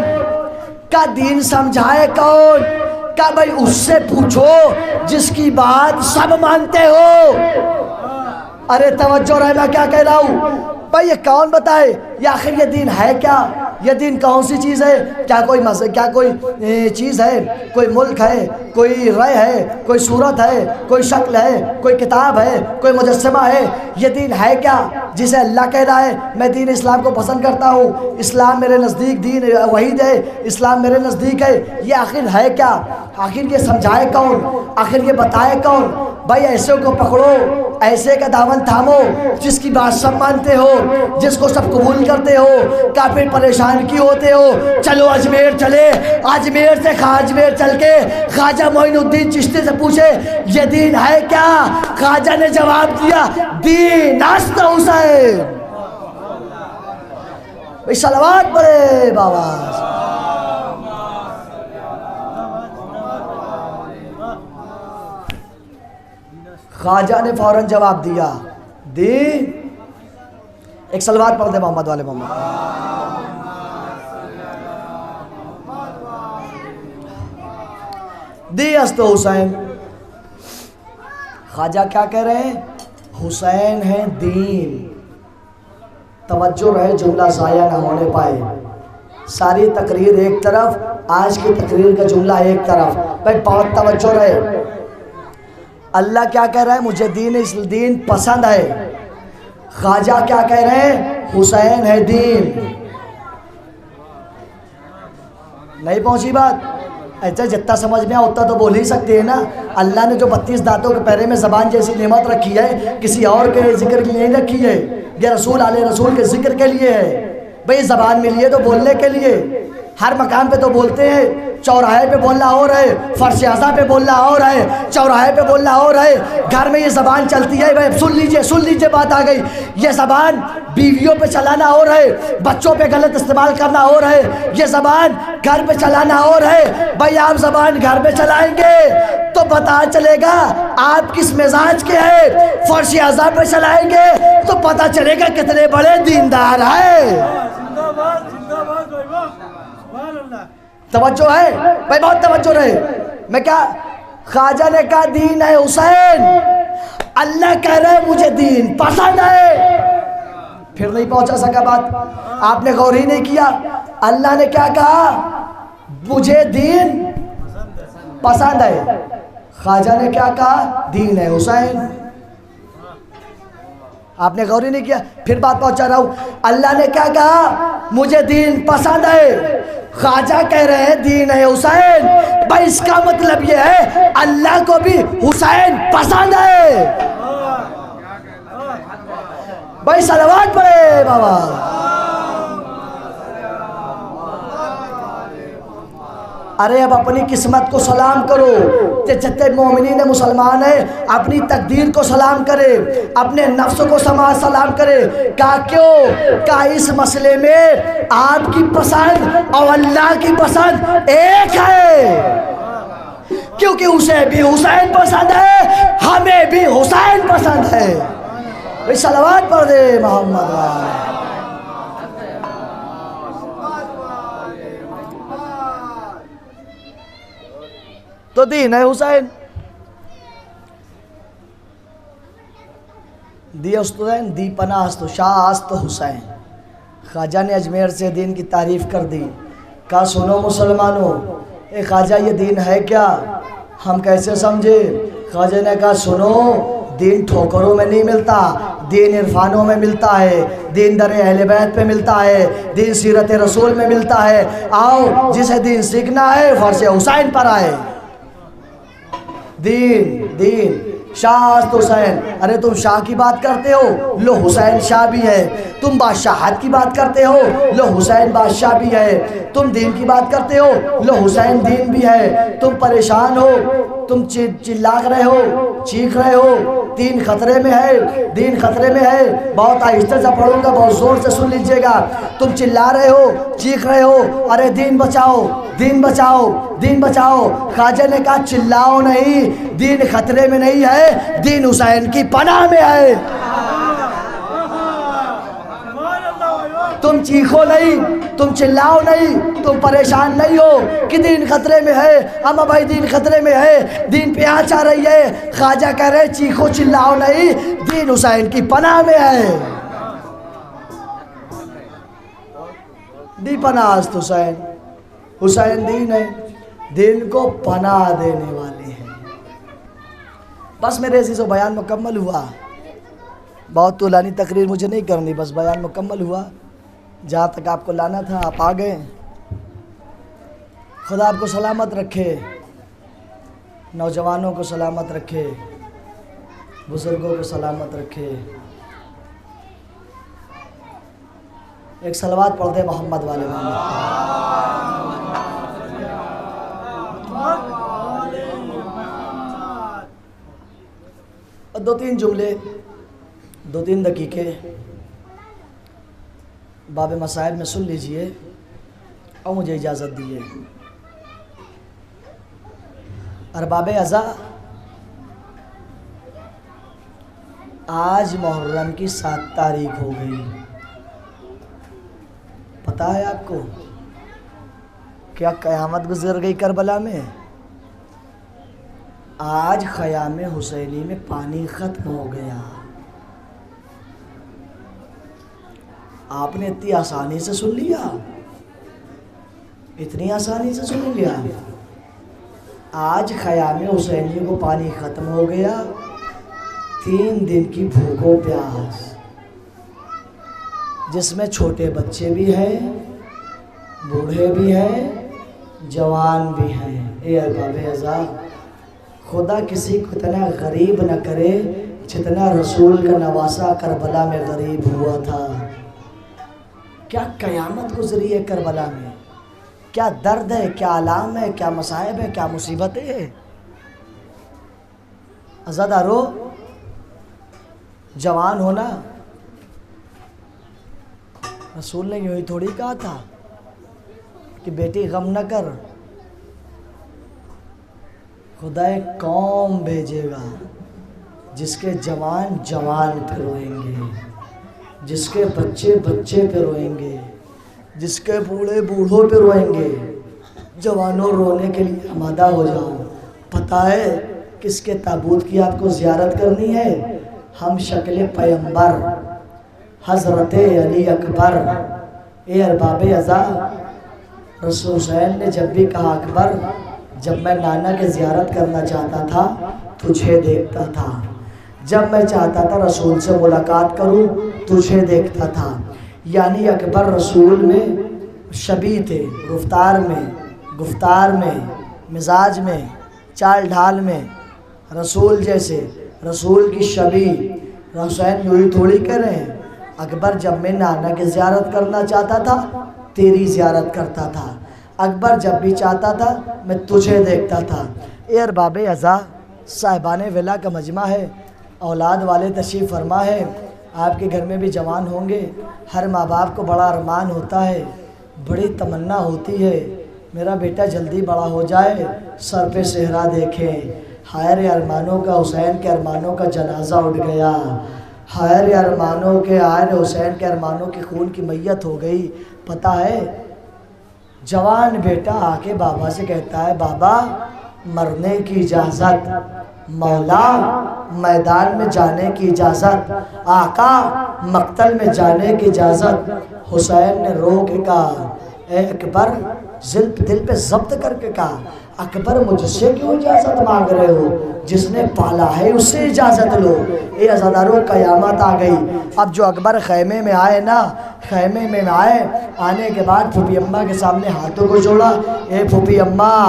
[SPEAKER 1] کا دین سمجھائے کون؟ کا بھائی اس سے پوچھو جس کی بات سب مانتے ہو۔ ارے توجہ رہے میں کیا کہہ رہا ہوں۔ بھائی یہ کون بتائے یہ آخر یہ دین ہے کیا؟ یہ دین کون سی چیز ہے؟ کیا کوئی چیز ہے، کوئی ملک ہے، کوئی رائے ہے، کوئی صورت ہے، کوئی شکل ہے، کوئی کتاب ہے، کوئی مجسمہ ہے؟ یہ دین ہے کیا جسے اللہ کہہ رہا ہے میں دین اسلام کو پسند کرتا ہوں، اسلام میرے نزدیک دین وحید ہے، اسلام میرے نزدیک ہے؟ یہ آخر ہے کیا؟ آخر یہ سمجھائے کون؟ آخر یہ بتائے کون؟ بھائی ایسے کو پکڑو، ایسے کا دامن تھامو جس کی بات سب مانتے ہو، جس کو سب قبول کرتے ہو، کافر پریشان کی ہوتے ہو۔ چلو اجمیر چلے، اجمیر سے اجمیر چل کے خواجہ معین الدین چشتی سے پوچھے یہ دین ہے کیا؟ خواجہ نے جواب دیا دین است حسین۔ بھائی صلوات پڑھے بابا۔ خواجہ نے فوراً جواب دیا دین۔ ایک صلوات پڑھ دے محمد والے محمد۔ دی است حسین۔ خواجہ کیا کہہ رہے ہیں؟ حسین ہے دین۔ توجہ رہے جملہ ضائع نہ ہونے پائے۔ ساری تقریر ایک طرف، آج کی تقریر کا جملہ ایک طرف۔ بھائی بہت توجہ رہے۔ اللہ کیا کہہ رہا ہے؟ مجھے دین پسند ہے۔ خواجہ کیا کہہ رہے ہیں؟ حسین ہے دین۔ نہیں پہنچی بات؟ ایسا جتنا سمجھ میں اتنا تو بول ہی سکتے ہیں نا۔ اللہ نے جو 32 دانتوں کے پیرے میں زبان جیسی نعمت رکھی ہے کسی اور کے ذکر کے لیے نہیں رکھی ہے، یہ رسول علیہ رسول کے ذکر کے لیے ہے۔ بھئی زبان ملی ہے تو بولنے کے لیے، ہر مقام پہ تو بولتے ہیں، چوراہے پہ بولنا ہو رہا ہے، فرش اعظم پہ بولنا ہو رہا ہے، چوراہے پہ بولنا ہو رہا ہے، گھر میں یہ زبان چلتی ہے۔ بھائی سن لیجئے بات آ گئی۔ یہ زبان بیویوں پہ چلانا ہو رہا ہے، بچوں پہ غلط استعمال کرنا ہو رہا ہے، یہ زبان گھر پہ چلانا ہو رہا ہے۔ بھائی آپ زبان گھر پہ چلائیں گے تو پتہ چلے گا آپ کس مزاج کے ہیں، فرش اعظم پہ چلائیں گے تو پتہ چلے گا کتنے بڑے دیندار ہیں۔ توجہ ہے بھائی، بہت توجہ رہے۔ میں کیا خواجہ نے کہا دین ہے حسین، اللہ کہہ رہے مجھے دین پسند ہے۔ پھر نہیں پہنچا سکا بات، آپ نے غور ہی نہیں کیا۔ اللہ نے کیا کہا؟ مجھے دین پسند ہے۔ خواجہ نے کیا کہا؟ دین ہے حسین۔ آپ نے غور ہی نہیں کیا. پھر بات پہنچا رہا ہوں. اللہ نے کیا کہا؟ مجھے دین پسند ہے. خواجہ کہہ رہے ہیں دین ہے حسین. بھائی اس کا مطلب یہ ہے اللہ کو بھی حسین پسند ہے. بھائی صلوات پڑھے بابا. ارے اب اپنی قسمت کو سلام کرو. جتنے مومنین مسلمان ہیں اپنی تقدیر کو سلام کرے, اپنے نفس کو سلام کرے. کہا کیوں؟ کہا اس مسئلے میں آپ کی پسند اور اللہ کی پسند ایک ہے. کیونکہ اسے بھی حسین پسند ہے, ہمیں بھی حسین پسند ہے. بھئی صلوات پڑھ دے محمد. تو دین ہے حسین. دی استدین دی پناہ است شاہ است حسین. خواجہ نے اجمیر سے دین کی تعریف کر دی. کہا سنو مسلمانوں, اے خواجہ یہ دین ہے کیا؟ ہم کیسے سمجھے؟ خواجہ نے کہا سنو, دین ٹھوکروں میں نہیں ملتا, دین عرفانوں میں ملتا ہے, دین در اہل بیت پہ ملتا ہے, دین سیرت رسول میں ملتا ہے. آؤ جسے دین سیکھنا ہے فرض حسین پر آئے. دین شاہ است حسین. ارے تم شاہ کی بات کرتے ہو, لو حسین شاہ بھی ہے. تم بادشاہت کی بات کرتے ہو, لو حسین بادشاہ بھی ہے. تم دین کی بات کرتے ہو, لو حسین دین بھی ہے. تم پریشان ہو, تم چلاک رہے ہو, چیخ رہے ہو, دین خطرے میں ہے, دین خطرے میں ہے. بہت آہستہ سے پڑھوں گا, بہت زور سے سن لیجئے گا. تم چلا رہے ہو, چیخ رہے ہو, ارے دین بچاؤ, دین بچاؤ, دین بچاؤ. خواجہ نے کہا چلاؤ نہیں, دین خطرے میں نہیں ہے, دین حسین کی پناہ میں ہے. تم چیخو نہیں, تم چلاؤ نہیں, تم پریشان نہیں ہو کہ دین خطرے میں ہے. اما بھائی دین خطرے میں ہے, دین پیاس آ رہی ہے. خواجہ کہہ رہے چیخو چلاؤ نہیں, دین حسین کی پناہ میں ہے. دی پناہ است حسین. حسین دین ہے, دین کو پناہ دینے والے ہیں. بس میرے عزیزو بیان مکمل ہوا. بہت طولانی تقریر مجھے نہیں کرنی, بس بیان مکمل ہوا. جہاں تک آپ کو لانا تھا آپ آ گئے. خدا آپ کو سلامت رکھے, نوجوانوں کو سلامت رکھے, بزرگوں کو سلامت رکھے. ایک صلوات پڑھ دے محمد والے اور 2-3 جملے, 2-3 دقیقے باب مسائل میں سن لیجئے اور مجھے اجازت دیئے. ارباب ازا, آج محرم کی 7 تاریخ ہو گئی. پتہ ہے آپ کو کیا قیامت گزر گئی کربلا میں؟ آج خیام حسینی میں پانی ختم ہو گیا. آپ نے اتنی آسانی سے سن لیا, اتنی آسانی سے سن لیا. آج خیام حسینی کو پانی ختم ہو گیا. 3 دن کی بھوک و پیاس, جس میں چھوٹے بچے بھی ہیں, بوڑھے بھی ہیں, جوان بھی ہیں. اے ارباب ازا, خدا کسی کو اتنا غریب نہ کرے جتنا رسول کا نواسا کربلا میں غریب ہوا تھا. کیا قیامت گزری ہے کربلا میں, کیا درد ہے, کیا آلام ہے, کیا مصائب ہے, کیا مصیبتیں ہیں. عزادارو, جوان ہونا رسول نے یوں ہی تھوڑی کہا تھا کہ بیٹی غم نہ کر, خدا ایک قوم بھیجے گا جس کے جوان جوان پہ روئیں گے, جس کے بچے بچے پہ روئیں گے, جس کے بوڑھے بوڑھوں پہ روئیں گے. جوانوں رونے کے لیے آمادہ ہو جاؤ. پتہ ہے کس کے تابوت کی آپ کو زیارت کرنی ہے؟ ہم شکل پیغمبر حضرت علی اکبر. اے ارباب ازا, رسول حسین نے جب بھی کہا اکبر, جب میں نانا کی زیارت کرنا چاہتا تھا تجھے دیکھتا تھا, جب میں چاہتا تھا رسول سے ملاقات کروں تجھے دیکھتا تھا۔ یعنی اکبر رسول میں شبیہ تھے، رفتار میں، گفتار میں، مزاج میں، چال ڈھال میں رسول جیسے، رسول کی شبیہ۔ حسین یوں ہی تھوڑی کہہ رہے ہیں، اکبر جب میں نانا کی زیارت کرنا چاہتا تھا تیری زیارت کرتا تھا، اکبر جب بھی چاہتا تھا میں تجھے دیکھتا تھا۔ اے ارباب عزا، صاحبان ولا کا مجمع ہے، اولاد والے تشریف فرما ہے، آپ کے گھر میں بھی جوان ہوں گے۔ ہر ماں باپ کو بڑا ارمان ہوتا ہے، بڑی تمنا ہوتی ہے میرا بیٹا جلدی بڑا ہو جائے، سر پہ صحرا دیکھے۔ ہائے رے ارمانوں کا، حسین کے ارمانوں کا جنازہ اٹھ گیا۔ ہائے رے ارمانوں کے، ہائے رے حسین کے ارمانوں کی خون کی میت ہو گئی۔ پتہ ہے جوان بیٹا آ کے بابا سے کہتا ہے، بابا مرنے کی اجازت، مولا میدان میں جانے کی اجازت، آقا مقتل میں جانے کی اجازت۔ حسین نے رو کے کہا، اے اکبر، دل پہ ضبط کر کے کہا، اکبر مجھ سے کیوں اجازت مانگ رہے ہو؟ جس نے پالا ہے اس سے اجازت لو۔ اے عزاداروں قیامت آ گئی۔ اب جو اکبر خیمے میں آئے نا، خیمے میں آئے، آنے کے بعد پھوپھی اماں کے سامنے ہاتھوں کو جوڑا، اے پھوپھی اماں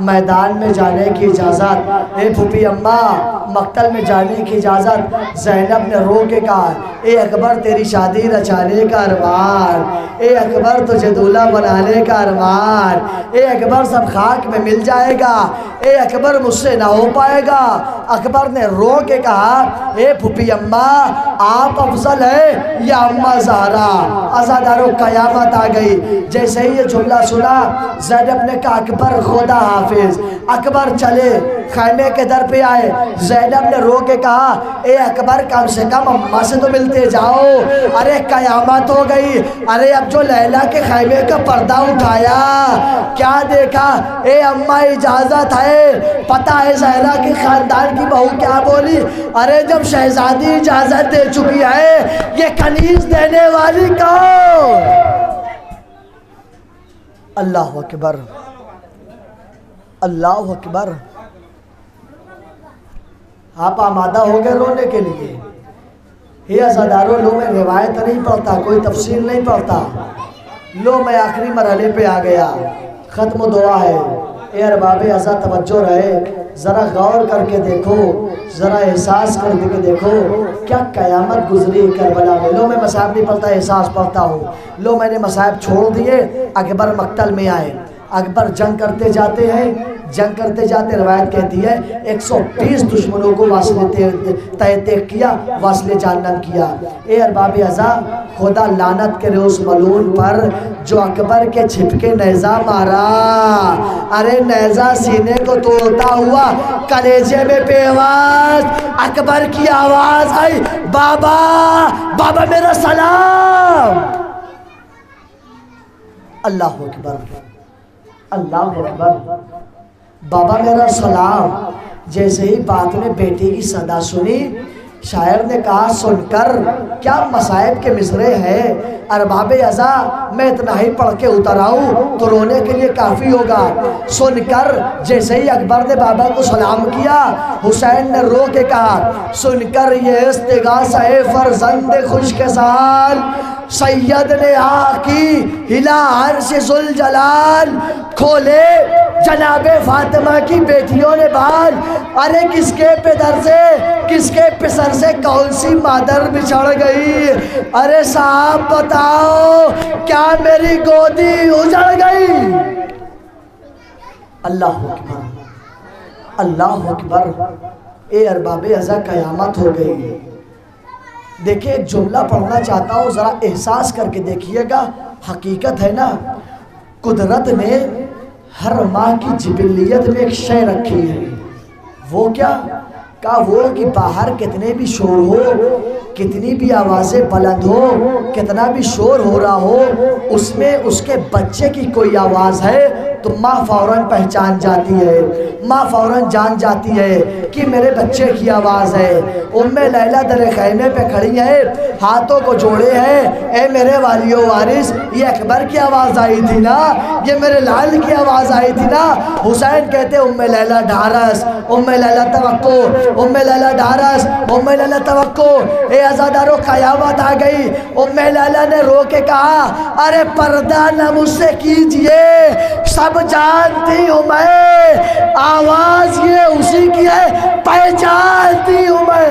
[SPEAKER 1] میدان میں جانے کی اجازت، اے پھوپھی اماں مقتل میں جانے کی اجازت۔ زینب نے رو کے کہا، اے اکبر تیری شادی رچانے کا ارمان، اے اکبر تجھے دولہا بنانے کا ارمان، اے اکبر سب خاک میں مل جائے گا، اے اکبر مجھ سے نہ ہو پائے گا۔ اکبر نے رو کے کہا، اے پھوپھی اماں آپ افضل ہے یا اماں زہرا؟ عزاداروں قیامت آ گئی۔ جیسے ہی یہ جملہ سنا زینب نے کہا، اکبر خدا حافظ۔ اکبر چلے خیمے کے در پہ آئے، زینب نے رو کے کہا، اے اکبر کم سے کم اماں سے تو ملتے جاؤ۔ ارے قیامت ہو گئی۔ ارے اب جو لیلا کے خیمے کا پردہ اٹھایا کیا دیکھا؟ اے اماں اجازت ہے۔ پتہ ہے زہرا کی خاندان کی بہو کیا بولی؟ ارے جب شہزادی اجازت دے چکی ہے یہ کنیز دینے والی کون؟ اللہ اکبر، اللہ اکبر۔ آپ آمادہ ہو گئے رونے کے لیے؟ یہ عزاداروں لو میں روایت نہیں پڑھتا، کوئی تفسیر نہیں پڑھتا، لو میں آخری مرحلے پہ آ گیا، ختم دعا ہے۔ اے ارباب عزا توجہ رہے، ذرا غور کر کے دیکھو، ذرا احساس کر کے دیکھو کیا قیامت گزری کربلا میں۔ لو میں مصائب نہیں پڑھتا، احساس پڑھتا ہوں۔ لو میں نے مصائب چھوڑ دیے، اکبر مقتل میں آئے، اکبر جنگ کرتے جاتے ہیں، جنگ کرتے جاتے روایت کہتی ہے 120 دشمنوں کو واصلے طے کیا، واصلے جہنم کیا۔ اے ارباب عزا خدا لعنت کرے اس ملعون پر جو اکبر کے چھپ کے نیزہ مارا۔ ارے نیزہ سینے کو توڑتا ہوا کلیجے میں پیواز، اکبر کی آواز آئی، بابا بابا میرا سلام۔ اللہ اکبر، اللہ اکبر، بابا میرا سلام۔ جیسے ہی بات نے بیٹی کی صدا سنی، شاعر نے کہا، سن کر کیا مصائب کے مصرے ہیں ارباب عزا، میں اتنا ہی پڑھ کے اتر آؤں تو رونے کے لیے کافی ہوگا۔ سن کر جیسے ہی اکبر نے بابا کو سلام کیا، حسین نے رو کے کہا، سن کر یہ استغاثہ فرزند خوشکسال، سید نے آقی ہلا عرش ذوالجلال، کھولے جناب فاطمہ کی بیٹیوں نے بال، ارے کس کے پدر سے کس کے پسر سے کون سی مادر بچھڑ گئی؟ ارے صاحب بتاؤ کیا میری گودی اجڑ گئی؟ اللہ اکبر، اللہ اکبر۔ اے ارباب عزا قیامت ہو گئی۔ دیکھیں ایک جملہ پڑھنا چاہتا ہوں، ذرا احساس کر کے دیکھیے گا، حقیقت ہے نا۔ قدرت نے ہر ماں کی جبلیت میں ایک شے رکھی ہے، وہ کیا؟ کہا وہ کہ باہر کتنے بھی شور ہو، کتنی بھی آوازیں بلند ہو، کتنا بھی شور ہو رہا ہو، اس میں اس کے بچے کی کوئی آواز ہے تو ماں فوراً پہچان جاتی ہے، ماں فوراً جان جاتی ہے کہ میرے بچے کی آواز ہے۔ ام لیلہ در خیمے پہ کھڑی ہے، ہاتھوں کو جوڑے ہیں، اے میرے والی و وارث، یہ اکبر کی آواز آئی تھی نا، یہ میرے لال کی آواز آئی تھی نا۔ حسین کہتے ام لیلہ ڈھارس، ام لیلہ توقع، ام لیلہ ڈھارس، ام لیلہ توقع، اے عزادارو قیامت آ گئی۔ ام لیلہ نے رو کے کہا ارے پردہ نہ مجھ سے کیجئے، سب جانتی ہوں میں، آواز یہ اسی کی ہے، پہچانتی ہوں میں۔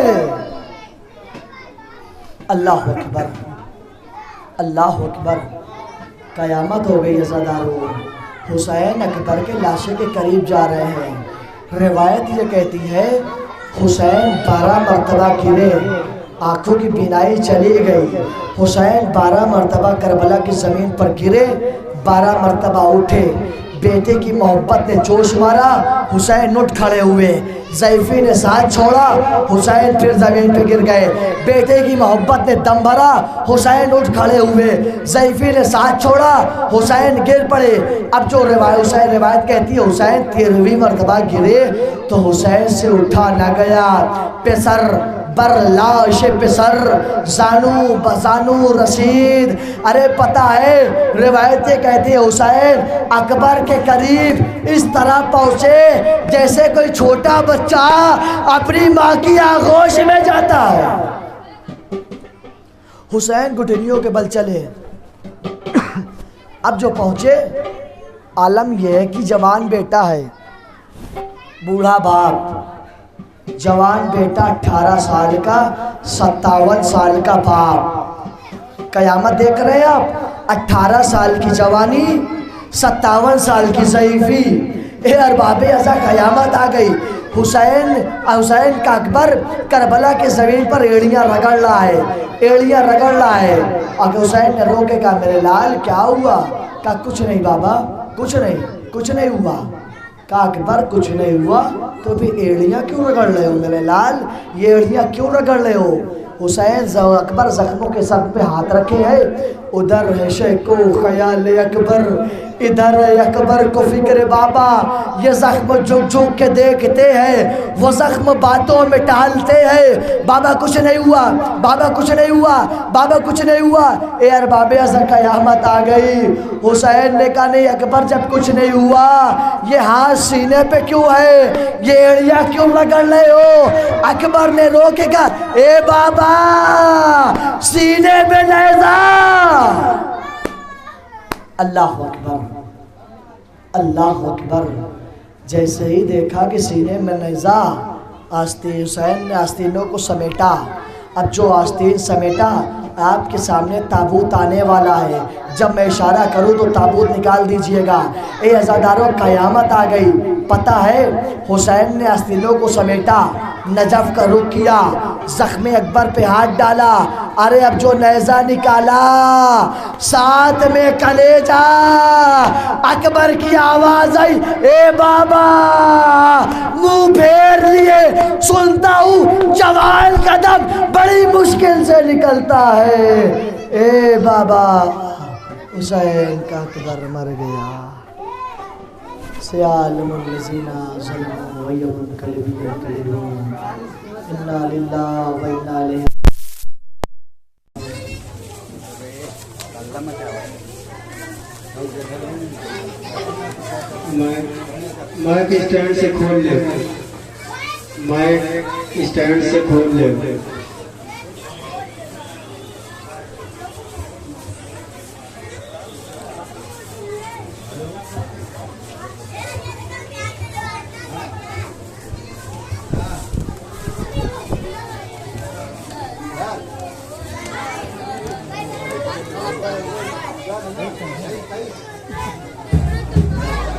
[SPEAKER 1] اللہ اکبر، اللہ اکبر، قیامت ہو گئی عزادارو۔ حسین اکبر کے لاشے کے قریب جا رہے ہیں۔ روایت یہ کہتی ہے حسین 12 مرتبہ گرے، آنکھوں کی بینائی چلی گئی۔ حسین 12 مرتبہ کربلا کی زمین پر گرے، 12 مرتبہ اٹھے۔ بیٹے کی محبت نے جوش مارا، حسین اٹھ کھڑے ہوئے۔ ضعیفی نے ساتھ چھوڑا، حسین پھر زمین پہ گر گئے۔ بیٹے کی محبت نے دم بھرا، حسین اٹھ کھڑے ہوئے۔ ضعیفی نے ساتھ چھوڑا، حسین گر پڑے۔ اب جو روایت کہتی ہے حسین 13ویں مرتبہ گرے تو حسین سے اٹھا نہ گیا۔ پسر بر لاش پسر زانو بزانو رسید۔ ارے پتہ ہے روایتیں کہتی ہے حسین اکبر کے قریب اس طرح پہنچے جیسے کوئی چھوٹا بچہ اپنی ماں کی آغوش میں جاتا ہے۔ حسین گھٹنیوں کے بل چلے۔ اب جو پہنچے عالم یہ ہے کہ جوان بیٹا ہے، بوڑھا باپ، جوان بیٹا 18 سال کا، 57 سال کا باپ۔ قیامت دیکھ رہے ہیں آپ، 18 سال کی جوانی، 57 سال کی ضعیفی۔ اے ارباب ازا قیامت آ گئی۔ حسین کا اکبر کربلا کے زمین پر ایڑیاں رگڑ رہا ہے، ایڑیاں رگڑ رہا ہے۔ اور حسین نے رو کے کہا میرے لال کیا ہوا؟ کہا کچھ نہیں بابا، کچھ نہیں ہوا۔ کہا اکبر کچھ نہیں ہوا تو بھی ایڑیاں کیوں رگڑ رہے ہو میرے لال؟ یہ ایڑیاں کیوں رگڑ رہے ہو؟ حسین اکبر زخموں کے سر پہ ہاتھ رکھے ہیں، ادھر ہے شیخ کو خیال اکبر، ادھر ہے اکبر کو فکر بابا۔ یہ زخم جھک جھک کے دیکھتے ہیں، وہ زخم باتوں میں ٹالتے ہیں۔ بابا کچھ نہیں ہوا، بابا کچھ نہیں ہوا، بابا کچھ نہیں ہوا۔ اے ارباب ازا قیامت آ گئی۔ حسین نے کہا نہیں اکبر جب کچھ نہیں ہوا یہ ہاتھ سینے پہ کیوں ہے، یہ ایڑیاں کیوں رگڑ رہے ہو؟ اکبر نے رو کے کہا اے بابا سینے پہ نیزہ۔ اللہ اکبر، اللہ اکبر۔ جیسے ہی دیکھا کہ سینے میں نیزہ، حسین نے آستینوں کو سمیٹا۔ اب جو آستین سمیٹا آپ کے سامنے تابوت آنے والا ہے، جب میں اشارہ کروں تو تابوت نکال دیجئے گا۔ اے عزاداروں قیامت آ گئی۔ پتہ ہے حسین نے آستینوں کو سمیٹا، نجف کا رخ کیا، زخم اکبر پہ ہاتھ ڈالا۔ ارے اب جو نیزہ نکالا ساتھ میں کلیجہ، اکبر کی آواز آئی اے بابا منہ پھیر لیے، سنتا ہوں جوان کا دم بڑی مشکل سے نکلتا ہے۔ اے بابا حسین کا اکبر مر گیا۔ سیالم الذین ظلموا ویوم کلبون انا للہ و انا الیہ۔
[SPEAKER 2] مائک اسٹینڈ سے کھول لے، مائک اسٹینڈ سے کھول لے۔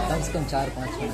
[SPEAKER 3] کم سے کم 4-5
[SPEAKER 2] منٹ